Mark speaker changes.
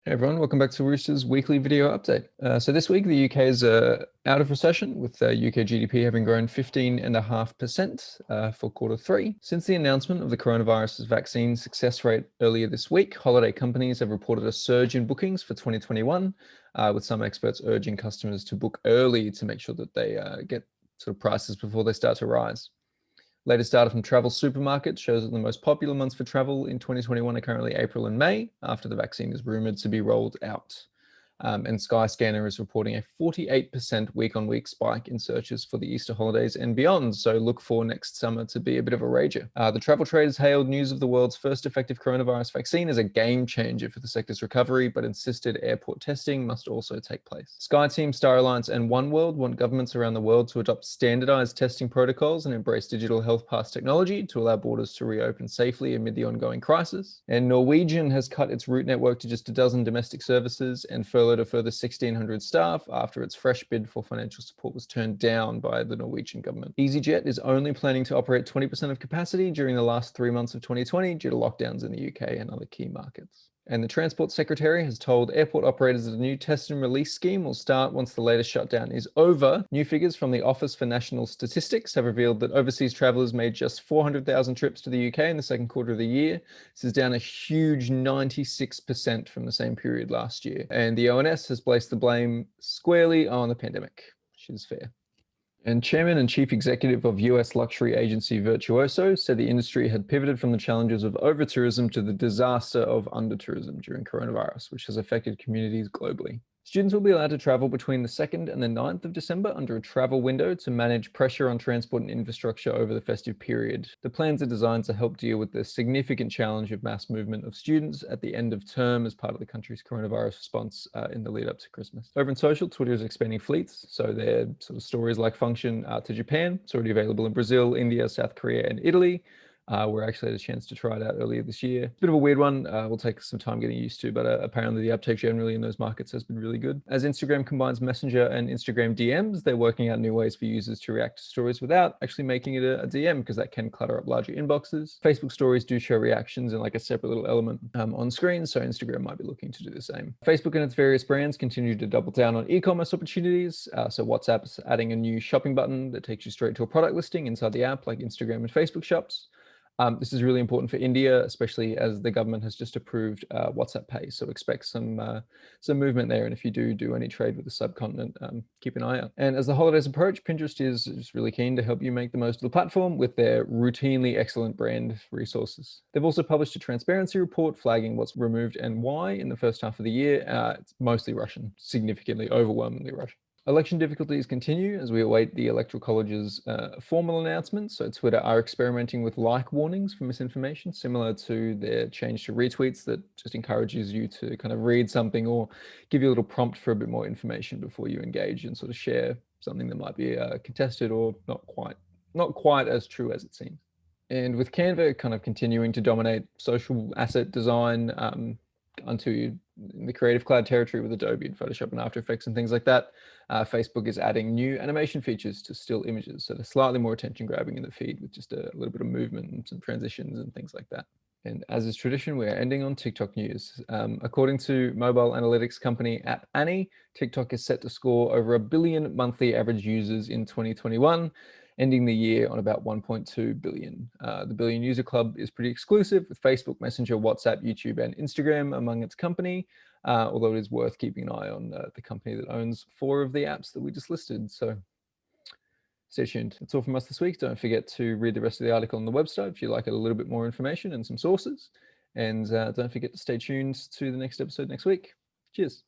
Speaker 1: Hey everyone, welcome back to Rooster's weekly video update. So this week the UK is out of recession, with UK GDP having grown 15.5% for quarter three. Since the announcement of the coronavirus vaccine success rate earlier this week, holiday companies have reported a surge in bookings for 2021, with some experts urging customers to book early to make sure that they get sort of prices before they start to rise. Latest data from travel supermarkets shows that the most popular months for travel in 2021 are currently April and May, after the vaccine is rumored to be rolled out. And Skyscanner is reporting a 48% week-on-week spike in searches for the Easter holidays and beyond, so look for next summer to be a bit of a rager. The travel trade has hailed news of the world's first effective coronavirus vaccine as a game changer for the sector's recovery, but insisted airport testing must also take place. SkyTeam, Star Alliance, and OneWorld want governments around the world to adopt standardised testing protocols and embrace digital health pass technology to allow borders to reopen safely amid the ongoing crisis. And Norwegian has cut its route network to just a dozen domestic services and furloughed a further 1,600 staff after its fresh bid for financial support was turned down by the Norwegian government. EasyJet is only planning to operate 20% of capacity during the last 3 months of 2020 due to lockdowns in the UK and other key markets. And the Transport Secretary has told airport operators that a new test and release scheme will start once the latest shutdown is over. New figures from the Office for National Statistics have revealed that overseas travellers made just 400,000 trips to the UK in the second quarter of the year. This is down a huge 96% from the same period last year. And the ONS has placed the blame squarely on the pandemic, which is fair. And chairman and chief executive of US luxury agency Virtuoso said the industry had pivoted from the challenges of over-tourism to the disaster of under-tourism during coronavirus, which has affected communities globally. Students will be allowed to travel between the 2nd and the 9th of December under a travel window to manage pressure on transport and infrastructure over the festive period. The plans are designed to help deal with the significant challenge of mass movement of students at the end of term as part of the country's coronavirus response in the lead up to Christmas. Over in social, Twitter is expanding fleets, so their sort of stories like function to Japan. It's already available in Brazil, India, South Korea, and Italy. We actually had a chance to try it out earlier this year. It's a bit of a weird one. Will take some time getting used to, but apparently the uptake generally in those markets has been really good. As Instagram combines Messenger and Instagram DMs, they're working out new ways for users to react to stories without actually making it a DM, because that can clutter up larger inboxes. Facebook stories do show reactions in like a separate little element on screen, so Instagram might be looking to do the same. Facebook and its various brands continue to double down on e-commerce opportunities. So WhatsApp's adding a new shopping button that takes you straight to a product listing inside the app, like Instagram and Facebook shops. This is really important for India, especially as the government has just approved WhatsApp Pay. So expect some movement there. And if you do any trade with the subcontinent, keep an eye out. And as the holidays approach, Pinterest is just really keen to help you make the most of the platform with their routinely excellent brand resources. They've also published a transparency report flagging what's removed and why in the first half of the year. It's mostly Russian, significantly, overwhelmingly Russian. Election difficulties continue as we await the Electoral College's formal announcement. So Twitter are experimenting with like warnings for misinformation, similar to their change to retweets that just encourages you to kind of read something or give you a little prompt for a bit more information before you engage and sort of share something that might be contested or not quite as true as it seems. And with Canva kind of continuing to dominate social asset design onto the Creative Cloud territory with Adobe and Photoshop and After Effects and things like that, Facebook is adding new animation features to still images. So they're slightly more attention grabbing in the feed with just a little bit of movement and some transitions and things like that. And as is tradition, we are ending on TikTok news. According to mobile analytics company App Annie, TikTok is set to score over 1 billion monthly average users in 2021, ending the year on about 1.2 billion. The Billion User Club is pretty exclusive, with Facebook, Messenger, WhatsApp, YouTube, and Instagram among its company, although it is worth keeping an eye on the company that owns 4 of the apps that we just listed. So stay tuned. That's all from us this week. Don't forget to read the rest of the article on the website if you like a little bit more information and some sources. And don't forget to stay tuned to the next episode next week. Cheers.